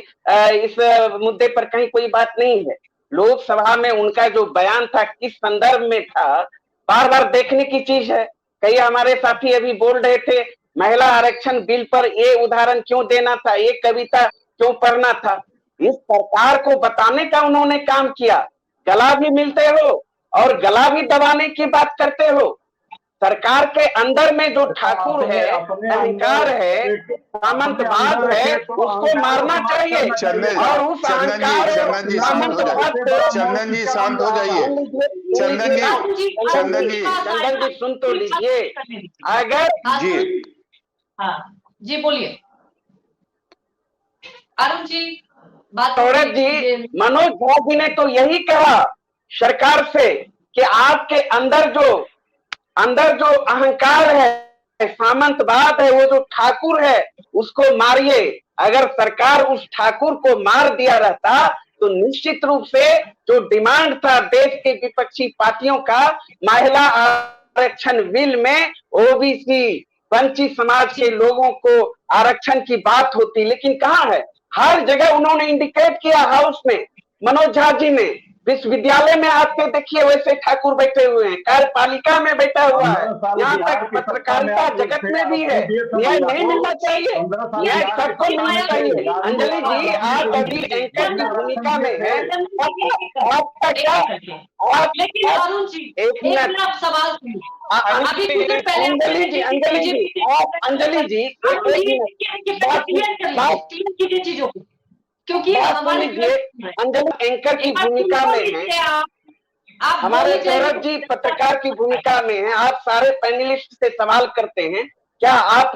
इस मुद्दे पर कहीं कोई बात नहीं है। लोकसभा में उनका जो बयान था किस संदर्भ में था, बार बार देखने की चीज है। कई हमारे साथी अभी बोल रहे थे महिला आरक्षण बिल पर ये उदाहरण क्यों देना था, ये कविता क्यों पढ़ना था। इस सरकार को बताने का उन्होंने काम किया। गला भी मिलते हो और गला भी दबाने की बात करते हो। सरकार के अंदर में जो ठाकुर है, अहंकार है, सामंतवाद है, उसको मारना चाहिए। और उस अहंकार चंदन जी शांत हो जाइए। चंदन जी सुन तो लीजिए। अगर जी जी बोलिए अरुण जी। सौरभ जी, मनोज झा जी ने तो यही कहा सरकार से कि आपके अंदर जो अहंकार है, सामंतवाद है, वो जो ठाकुर है उसको मारिए। अगर सरकार उस ठाकुर को मार दिया रहता तो निश्चित रूप से जो डिमांड था देश के विपक्षी पार्टियों का, महिला आरक्षण बिल में ओबीसी वंचित समाज के लोगों को आरक्षण की बात होती, लेकिन कहाँ है? हर जगह उन्होंने इंडिकेट किया। हाउस में मनोज झा जी ने, विश्वविद्यालय में आपके देखिए वैसे ठाकुर बैठे हुए हैं, कार्यपालिका में बैठा हुआ है, यहाँ तक पत्रकारिता जगत में भी है। न्याय नहीं मिलना चाहिए, न्याय सबको मिलना चाहिए। अंजलि जी, आप अभी एंकर की भूमिका में है, आपका क्या? एक मिनट, अंजलि जी, चीजों को, क्योंकि अंजलि एंकर की भूमिका में है, हमारे सौरभ जी पत्रकार की भूमिका में है। आप सारे पैनलिस्ट से सवाल करते हैं, क्या आप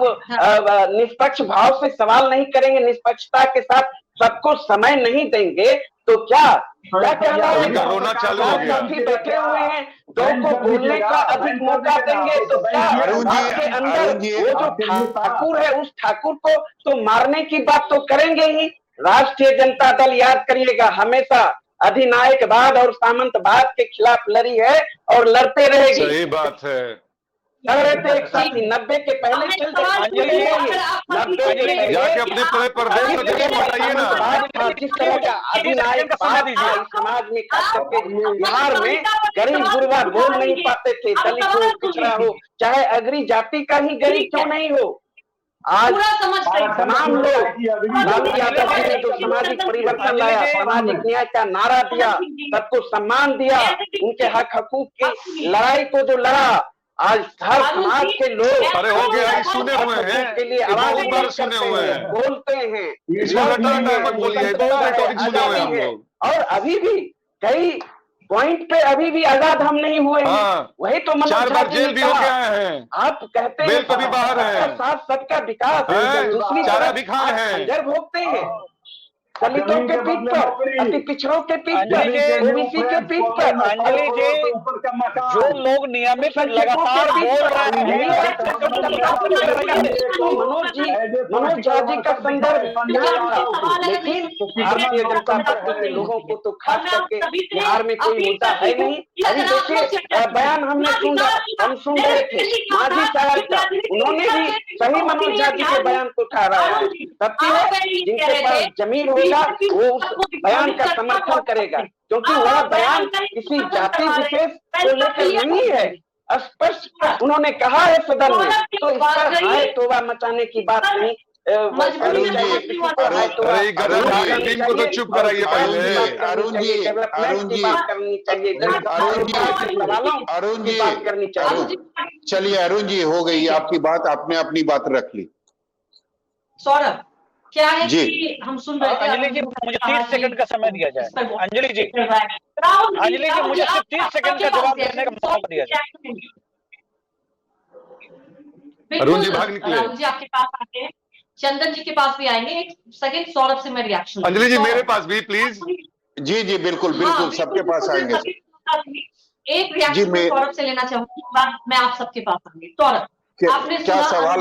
निष्पक्ष भाव से सवाल नहीं करेंगे, निष्पक्षता के साथ सबको समय नहीं देंगे तो क्या कहना उनका रोना चालू हो गया। साथी बैठे हुए हैं, दो को बोलने का अधिक मौका देंगे तो क्या आपके अंदर वो जो ठाकुर है उस ठाकुर को तो मारने की बात तो करेंगे ही। राष्ट्रीय जनता दल याद करिएगा हमेशा अधिनायकवाद और सामंतवाद के खिलाफ लड़ी है और लड़ते रहेगी। सही बात है। लड़ रहे थे एक साथ ही 90 के पहले चल जाके अपने प्रदेश में देश बताइए ना। जिस तरह का अधिनायकवाद था इस समाज में, खास करके बिहार में गरीब गुरबा बोल नहीं पाते थे, दलित हो पिछड़ा हो चाहे अगरी जाति का ही गरीब क्यों नहीं हो। आज तमाम लोग लालू यादव जी ने जो सामाजिक परिवर्तन लाया, सामाजिक न्याय का नारा दिया, सबको सम्मान दिया, उनके हक हकूक की लड़ाई को जो लड़ा, आज हर समाज के लोग अरे हो गया, सुने हुए हैं के लिए आवाज बहुत बार सुने हुए हैं, बोलते हैं, इसको रटना मत बोलिए, बहुत रिटॉरिक सुने हुए हैं हम लोग। और अभी भी कई पॉइंट पे अभी भी आजाद हम नहीं हुए हैं। वही तो 4 बार जेल भी हो गया है, आप कहते बेल पे भी बाहर है, साथ सबका विकास है, दूसरी चारा भी खाए हैं, खंजर भोगते हैं दलितों के पीठ पर, अति पिछड़ों के पीठ पर, ओबीसी के पीठ पर। अंजलि जी, जो लोग नियमित लगातार बोल रहे हैं, मनोज झा जी का संदर्भ लेकिन भारतीय जनता पार्टी के लोगों को तो खास करके बिहार में कोई मुद्दा है नहीं। अभी देखिए बयान हम सुन रहे थे मांझी साहब का, उन्होंने भी सही मनोज झा जी के बयान को ठहराया है। सबकी जिनके पास जमीन होगा वो उस बयान का समर्थन करेगा, क्योंकि वह बयान किसी जाति विशेष को लेकर नहीं है, स्पष्ट उन्होंने कहा है सदन में। तो इस पर हाय तौबा मचाने की बात नहीं। अरे टीम को तो चुप कराइए पहले। चलिए अरुण जी, हो गई आपकी बात, आपने अपनी बात रख ली। सौरभ क्या है कि हम सुन रहे थे, अंजलि जी मुझे 30 सेकंड का समय दिया जाए। अंजलि जी मुझे सिर्फ 30 सेकंड का जवाब देने का मौका दिया जाए। अरुण जी भाग निकले। राहुल जी आपके पास आते हैं, चंदन जी के पास भी आएंगे। एक सेकंड सौरभ से मैं रिएक्शन। अंजलि जी मेरे पास भी प्लीज। जी जी बिल्कुल बिल्कुल, सबके पास आएंगे। एक रिएक्शन मैं सौरभ से लेना चाहूंगी, बाद मैं आप सबके पास आऊंगी। सौरभ आपने क्या सवाल?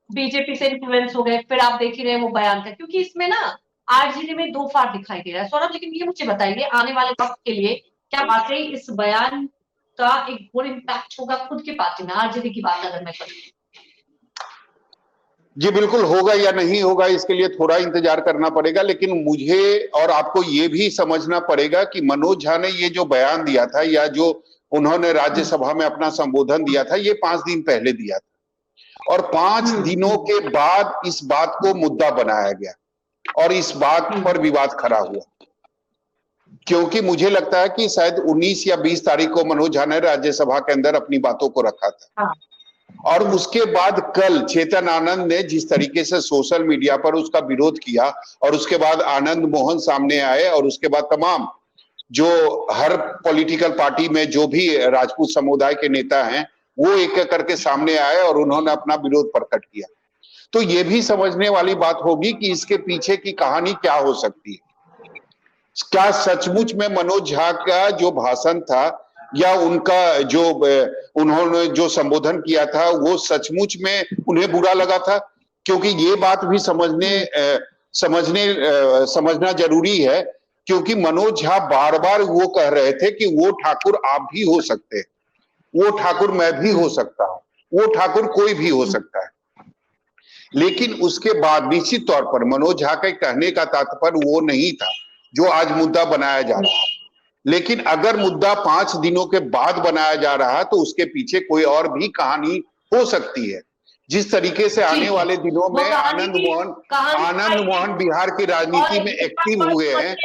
बीजेपी से इन्फ्लुएंस हो गए, फिर आप देख ही रहे वो बयान का, क्योंकि इसमें ना आरजेडी में 2 फाड़ दिखाई दे रहा है सौरभ। लेकिन ये मुझे बताइए आने वाले वक्त के लिए क्या वाकई इस बयान का एक बुरा इम्पैक्ट होगा खुद के पार्टी में, आरजेडी की बात अगर मैं करूं? जी बिल्कुल होगा या नहीं होगा इसके लिए थोड़ा इंतजार करना पड़ेगा, लेकिन मुझे और आपको ये भी समझना पड़ेगा कि मनोज झा ने ये जो बयान दिया था या जो उन्होंने राज्यसभा में अपना संबोधन दिया था, ये 5 दिन पहले दिया था और 5 दिनों के बाद इस बात को मुद्दा बनाया गया और इस बात पर विवाद खड़ा हुआ, क्योंकि मुझे लगता है कि शायद 19 या 20 तारीख को मनोज झा ने राज्यसभा के अंदर अपनी बातों को रखा था और उसके बाद कल चेतन आनंद ने जिस तरीके से सोशल मीडिया पर उसका विरोध किया और उसके बाद आनंद मोहन सामने आए और उसके बाद तमाम जो हर पॉलिटिकल पार्टी में जो भी राजपूत समुदाय के नेता हैं वो एक एक करके सामने आए और उन्होंने अपना विरोध प्रकट किया। तो ये भी समझने वाली बात होगी कि इसके पीछे की कहानी क्या हो सकती है। क्या सचमुच में मनोज झा का जो भाषण था या उनका जो उन्होंने जो संबोधन किया था वो सचमुच में उन्हें बुरा लगा था? क्योंकि ये बात भी समझना जरूरी है, क्योंकि मनोज झा बार बार वो कह रहे थे कि वो ठाकुर आप भी हो सकते हैं, वो ठाकुर मैं भी हो सकता हूं, वो ठाकुर कोई भी हो सकता है। लेकिन उसके बाद निश्चित तौर पर मनोज झा के कहने का तात्पर्य वो नहीं था जो आज मुद्दा बनाया जा रहा है। लेकिन अगर मुद्दा 5 दिनों के बाद बनाया जा रहा है तो उसके पीछे कोई और भी कहानी हो सकती है। जिस तरीके से आने वाले दिनों में आनंद मोहन बिहार की राजनीति में एक्टिव हुए हैं।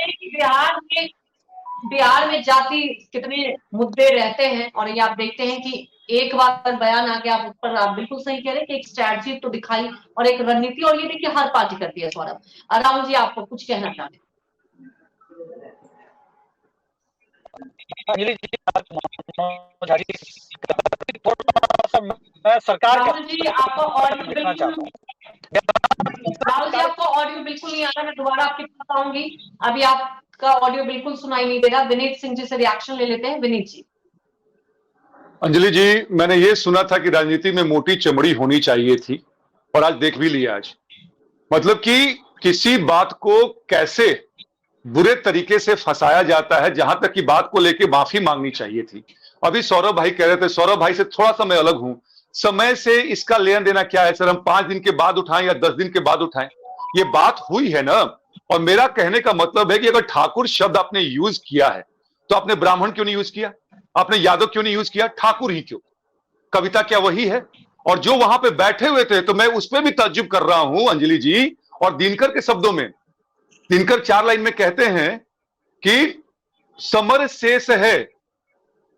बिहार में जाति कितने मुद्दे रहते हैं और ये आप देखते हैं कि एक बार बयान आ गया, आप उस पर आप बिल्कुल सही कह रहे हैं कि एक स्ट्रैटेजी तो दिखाई और एक रणनीति, और ये देखिए हर पार्टी करती है। सौरभ, राहुल जी आपको कुछ कहना चाहते हैं? अंजलि जी मैं सरकार राहुल जी आपका ऑडियो देखना चाहता हूँ। राहुल जी आपका ऑडियो बिल्कुल नहीं आ रहा, मैं दोबारा आपके पास आऊंगी। अभी आपका ऑडियो बिल्कुल सुनाई नहीं दे रहा। विनीत सिंह जी से रिएक्शन ले लेते हैं। विनीत जी। अंजलि जी, मैंने ये सुना था कि राजनीति में मोटी चमड़ी होनी चाहिए थी, और आज देख भी लिया। आज मतलब कि किसी बात को कैसे बुरे तरीके से फंसाया जाता है, जहां तक कि बात को लेके माफी मांगनी चाहिए थी। अभी सौरभ भाई कह रहे थे, सौरभ भाई से थोड़ा सा मैं अलग हूं। समय से इसका लेना देना क्या है सर? हम 5 दिन के बाद उठाएं या 10 दिन के बाद उठाएं, ये बात हुई है ना। और मेरा कहने का मतलब है कि अगर ठाकुर शब्द आपने यूज किया है, तो आपने ब्राह्मण क्यों नहीं यूज किया? आपने यादव क्यों नहीं यूज किया? ठाकुर ही क्यों? कविता क्या वही है? और जो वहां पे बैठे हुए थे, तो मैं उस पर भी ताज्जुब कर रहा हूं अंजलि जी। और दिनकर के शब्दों में, दिनकर 4 लाइन में कहते हैं कि समर शेष है,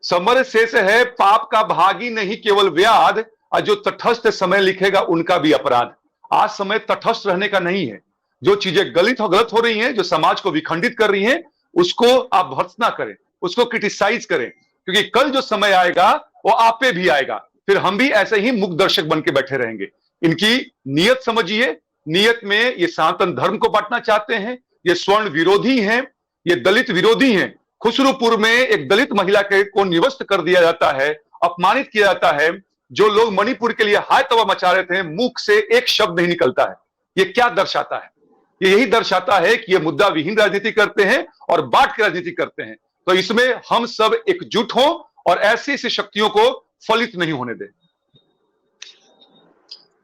समर शेष है, पाप का भागी नहीं केवल व्याध, और जो तटस्थ समय लिखेगा उनका भी अपराध। आज समय तटस्थ रहने का नहीं है। जो चीजें गलत हो रही हैं, जो समाज को विखंडित कर रही हैं, उसको आप भर्त्सना करें, उसको क्रिटिसाइज करें, क्योंकि कल जो समय आएगा वो आप पे भी आएगा। फिर हम भी ऐसे ही मुक्त दर्शक बन के बैठे रहेंगे। इनकी नीयत समझिए। नीयत में ये सनातन धर्म को बांटना चाहते हैं, ये स्वर्ण विरोधी हैं, ये दलित विरोधी हैं। खुसरूपुर में एक दलित महिला को निवस्त कर दिया जाता है, अपमानित किया जाता है। जो लोग मणिपुर के लिए हाय तबाह मचा रहे थे, मुख से एक शब्द नहीं निकलता है। ये क्या दर्शाता है? ये यही दर्शाता है कि ये मुद्दा विहीन राजनीति करते हैं और बांट के राजनीति करते हैं। तो इसमें हम सब एकजुट हों और ऐसी ऐसी शक्तियों को फलित नहीं होने दें।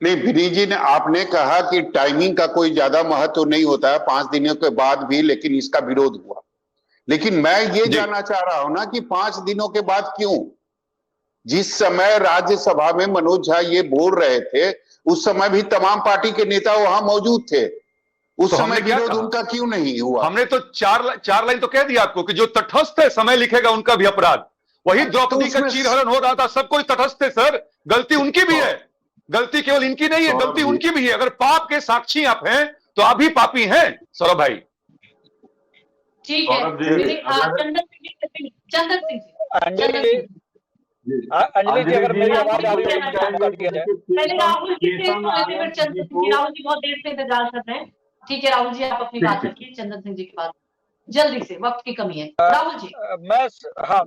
नहीं, विनीत जी ने आपने कहा कि टाइमिंग का कोई ज्यादा महत्व नहीं होता है 5 दिनों के बाद भी, लेकिन इसका विरोध हुआ। लेकिन मैं ये जानना चाह रहा हूं ना कि 5 दिनों के बाद क्यों? जिस समय राज्यसभा में मनोज झा ये बोल रहे थे, उस समय भी तमाम पार्टी के नेता वहां मौजूद थे। उस समय विरोध उनका क्यों नहीं हुआ? हमने तो 4 लाइन तो कह दिया आपको कि जो तटस्थ है, समय लिखेगा उनका भी अपराध। वही द्रौपदी का चीरहरण हो रहा था, सब कोई तटस्थ है सर। गलती उनकी भी है, गलती केवल इनकी नहीं है, गलती उनकी भी है। अगर पाप के साक्षी आप हैं, तो आप भी पापी हैं सौरभ भाई। ठीक है, चंदन सिंह जी। अंजलि जी, अगर मेरी आवाज आ रही है, पहले राहुल जी से तो लेते, फिर चंदन सिंह जी। राहुल जी बहुत देर से इंतजार कर रहे हैं। ठीक है राहुल जी, आप अपनी बात रखिए, चंदन सिंह जी की बात जल्दी से, वक्त की कमी है। राहुल जी। हाँ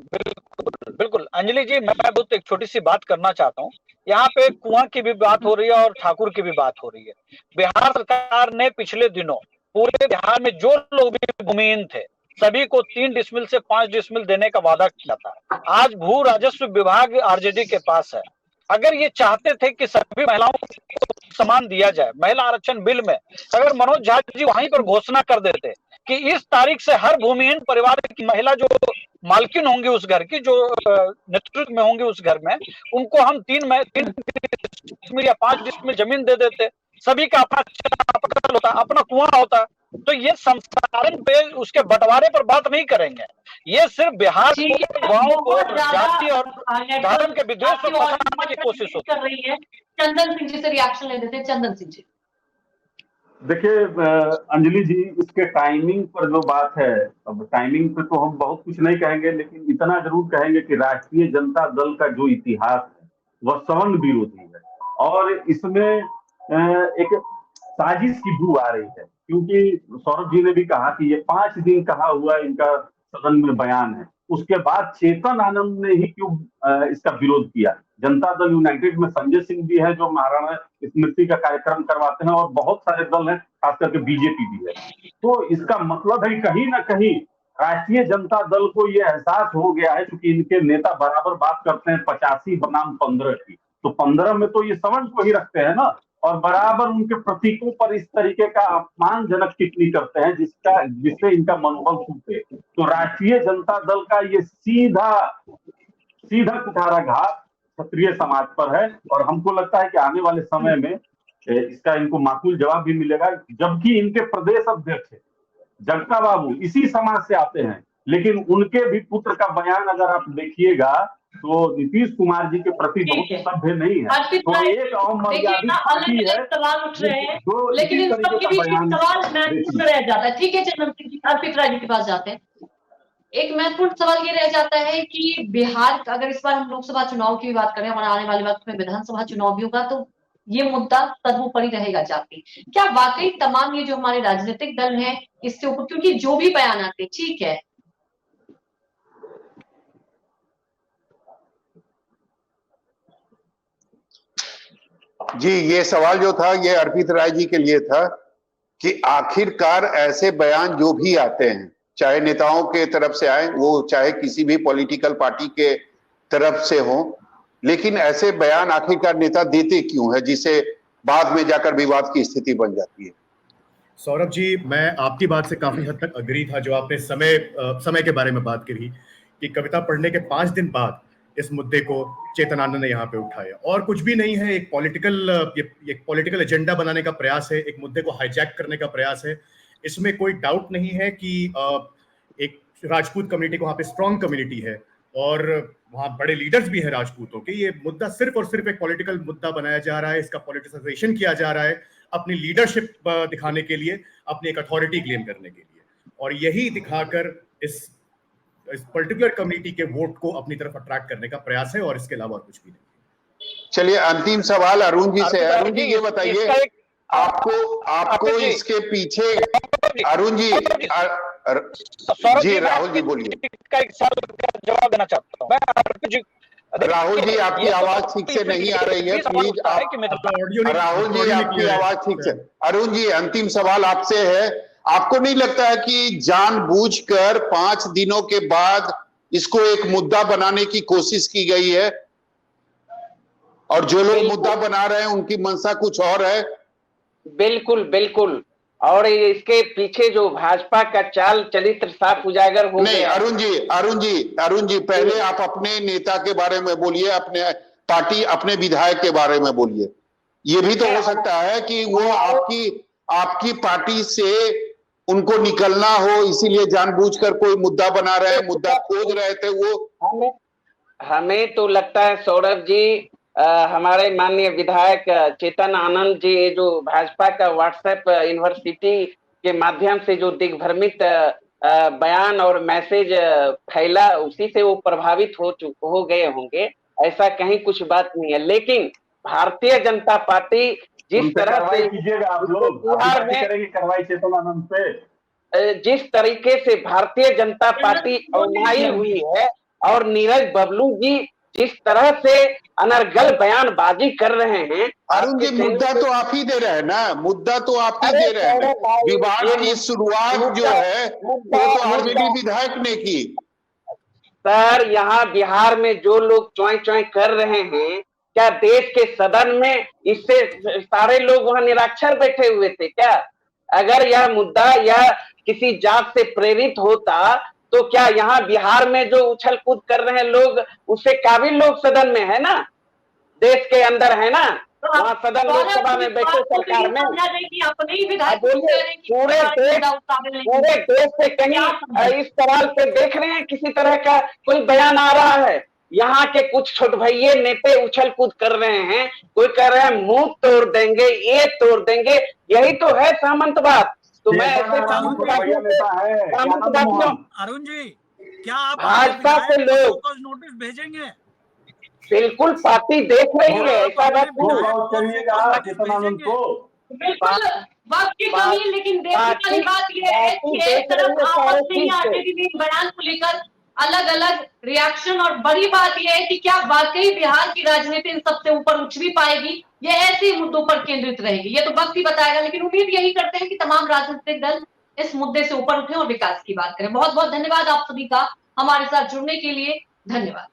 बिल्कुल अंजलि जी, मैं बहुत एक छोटी सी बात करना चाहता हूँ। यहाँ पे कुआं की भी बात हो रही है और ठाकुर की भी बात हो रही है। बिहार सरकार ने पिछले दिनों पूरे बिहार में जो लोग भी भूमिहीन थे, सभी को 3 डिसमिल से 5 डिसमिल देने का वादा किया था। आज भू राजस्व विभाग आरजेडी के पास है। अगर ये चाहते थे कि सभी महिलाओं को समान दिया जाए, महिला आरक्षण बिल में अगर मनोज झा जी वहीं पर घोषणा कर देते कि इस तारीख से हर भूमिहीन परिवार की महिला जो मालकिन होंगी उस घर की, जो नेतृत्व में होंगी उस घर में, उनको हम 3 डिसमिल या 5 डिसमिल जमीन दे देते। सभी का अपना होता, अपना कुआं होता। तो ये संसारण पे उसके बंटवारे पर बात नहीं करेंगे। ये सिर्फ बिहार को जाति और धर्म के विद्वेष को फैलाने की कोशिश होती कर रही है। चंदन सिंह जी से रिएक्शन ले देते हैं। चंदन सिंह जी। देखिए अंजलि जी, इसके टाइमिंग पर जो बात है, अब टाइमिंग पे तो हम बहुत कुछ नहीं कहेंगे, लेकिन इतना जरूर कहेंगे कि राष्ट्रीय जनता दल का जो इतिहास है वह सवर्ण विरोधी है। और इसमें एक साजिश की बू आ रही है, क्योंकि सौरभ जी ने भी कहा कि ये 5 दिन कहा हुआ इनका सदन में बयान है। उसके बाद चेतन आनंद ने ही क्यों इसका विरोध किया? जनता दल यूनाइटेड में संजय सिंह भी है जो महाराणा स्मृति का कार्यक्रम करवाते हैं, और बहुत सारे दल हैं, खास करके बीजेपी भी है। तो इसका मतलब है कहीं ना कहीं राष्ट्रीय जनता दल को ये एहसास हो गया है, क्योंकि इनके नेता बराबर बात करते हैं 85 बनाम 15 की, तो 15 में तो ये सवर्ण को ही रखते हैं ना, और बराबर उनके प्रतीकों पर इस तरीके का अपमानजनक टिप्पणी करते हैं जिससे इनका मनोबल टूटे। तो राष्ट्रीय जनता दल का ये सीधा कुठाराघात क्षत्रिय समाज पर है, और हमको लगता है कि आने वाले समय में इसका इनको माकूल जवाब भी मिलेगा। जबकि इनके प्रदेश अध्यक्ष जगता बाबू इसी समाज से आते हैं, लेकिन उनके भी पुत्र का बयान अगर आप देखिएगा तो नीतीश कुमार जी के प्रति बहुत सभ्य नहीं है। तो एक अलग सवाल उठ रहे हैं, लेकिन इन सब के बीच सवाल रह जाता है। ठीक है चंदन सिंह जी, अर्पित राय जी के पास जाते हैं। एक महत्वपूर्ण सवाल ये रह जाता है कि बिहार का, अगर इस बार हम लोकसभा चुनाव की भी बात करें, हमारे आने वाले वक्त में विधानसभा चुनाव भी होगा, तो ये मुद्दा सर्वोपरि रहेगा जाति। क्या वाकई तमाम ये जो हमारे राजनीतिक दल हैं इससे ऊपर, क्योंकि जो भी बयान आते ठीक है, जी ये सवाल जो था ये अर्पित राय जी के लिए था कि आखिरकार ऐसे बयान जो भी आते हैं, चाहे नेताओं के तरफ से आए, वो चाहे किसी भी पॉलिटिकल पार्टी के तरफ से हो, लेकिन ऐसे बयान आखिरकार नेता देते क्यों है, जिसे बाद में जाकर विवाद की स्थिति बन जाती है। सौरभ जी, मैं आपकी बात से काफी हद तक अग्री था, जो आपने समय के बारे में बात करी कि कविता पढ़ने के 5 दिन बाद इस मुद्दे को चेतन आनंद ने यहाँ पे उठाया, और कुछ भी नहीं है, एक पॉलिटिकल एजेंडा बनाने का प्रयास है, एक मुद्दे को हाईजैक करने का प्रयास है। इसमें कोई डाउट नहीं है कि एक राजपूत कम्युनिटी को वहाँ पे स्ट्रॉन्ग कम्युनिटी है और वहाँ बड़े लीडर्स भी हैं राजपूतों के। ये मुद्दा सिर्फ और सिर्फ एक पॉलिटिकल मुद्दा बनाया जा रहा है, इसका पॉलिटिसाइजेशन किया जा रहा है अपनी लीडरशिप दिखाने के लिए, अपनी एक अथॉरिटी क्लेम करने के लिए, और यही दिखाकर इस पर्टिकुलर कम्युनिटी के वोट को अपनी तरफ अट्रैक्ट करने का प्रयास है, और इसके अलावा कुछ भी नहीं। चलिए अंतिम सवाल अरुण जी से। अरुण जी ये बताइए, आपको इसके पीछे, अरुण जी जी राहुल जी बोलिए। इसका एक सवाल का जवाब देना चाहता हूँ मैं। राहुल जी आपकी आवाज ठीक से नहीं आ रही है, प्लीज आप। राहुल जी आपकी आवाज ठीक से। अरुण जी अंतिम सवाल आपसे है, आपको नहीं लगता है कि जानबूझकर 5 दिनों के बाद इसको एक मुद्दा बनाने की कोशिश की गई है, और जो लोग मुद्दा बना रहे हैं उनकी मंशा कुछ और है? बिल्कुल बिल्कुल, और इसके पीछे जो भाजपा का चाल चरित्र साफ उजागर हो नहीं गया। अरुण जी पहले आप अपने नेता के बारे में बोलिए, अपने पार्टी, अपने विधायक के बारे में बोलिए। ये भी तो हो सकता है कि वो आपकी पार्टी से उनको निकलना हो, इसीलिए जानबूझकर कोई मुद्दा बना रहे हैं, मुद्दा खोज रहे थे वो। हमें तो लगता है सौरभ जी, हमारे माननीय विधायक चेतन आनंद जी जो भाजपा का व्हाट्सएप यूनिवर्सिटी के माध्यम से जो दिग्भ्रमित बयान और मैसेज फैला, उसी से वो प्रभावित हो गए होंगे, ऐसा कहीं कुछ बात नहीं है। लेकिन भारतीय जनता पार्टी जिस तरह से आप लोग बिहार में कार्रवाई चेतन आनंद पे, जिस तरीके से भारतीय जनता पार्टी अवमाई हुई है, और नीरज बबलू जी जिस तरह से अनर्गल बयानबाजी कर रहे हैं। अरुण जी मुद्दा तो आप ही दे रहे हैं ना, मुद्दा तो आप ही दे रहे हैं। विवाद की शुरुआत जो है वो तो आरजेडी विधायक ने की। सर यहाँ बिहार में जो लोग चौय चौय कर रहे हैं, क्या देश के सदन में इससे सारे लोग वहां निराक्षर बैठे हुए थे क्या? अगर यह मुद्दा या किसी जात से प्रेरित होता तो क्या यहाँ बिहार में जो उछल कूद कर रहे हैं लोग, उससे काबिल लोग सदन में है ना, देश के अंदर है ना, वहाँ सदन लोकसभा में बैठे सरकार में। पूरे देश से कहीं इस तरह से देख रहे हैं किसी तरह का कोई बयान आ रहा है? यहाँ के कुछ छोट भैये नेते उछल कूद कर रहे हैं, कोई कह रहे हैं मुंह तोड़ देंगे, ये तोड़ देंगे, यही तो है सामंतवाद। तो मैं ऐसे अरुण जी, क्या आप भाजपा से लोग नोटिस भेजेंगे? बिल्कुल पार्टी देख रही है, ऐसा बात बिल्कुल वक्त की कमी है, लेकिन देखने वाली बात यह है कि एक तरफ आपस में ही आरजेडी बयान को लेकर अलग अलग रिएक्शन, और बड़ी बात यह है कि क्या वाकई बिहार की राजनीति इन सबसे ऊपर उठ भी पाएगी, ये ऐसे मुद्दों पर केंद्रित रहेगी, ये तो वक्त ही बताएगा। लेकिन उम्मीद यही करते हैं कि तमाम राजनीतिक दल इस मुद्दे से ऊपर उठे और विकास की बात करें। बहुत बहुत धन्यवाद आप सभी का हमारे साथ जुड़ने के लिए, धन्यवाद।